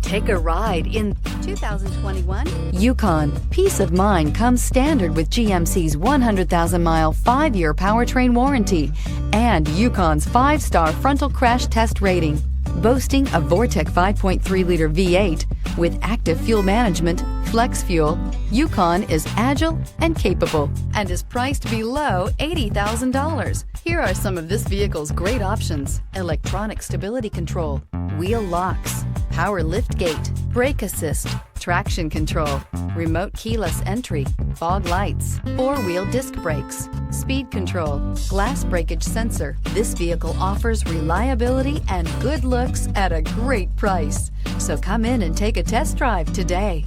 Take a ride in 2021 Yukon. Peace of mind comes standard with GMC's 100,000-mile, 5-year powertrain warranty and Yukon's 5-star frontal crash test rating. Boasting a Vortec 5.3-liter V8 with active fuel management, flex fuel, Yukon is agile and capable and is priced below $80,000. Here are some of this vehicle's great options: electronic stability control, wheel locks, power liftgate, brake assist, traction control, remote keyless entry, fog lights, 4-wheel disc brakes, speed control, glass breakage sensor. This vehicle offers reliability and good looks at a great price. So come in and take a test drive today.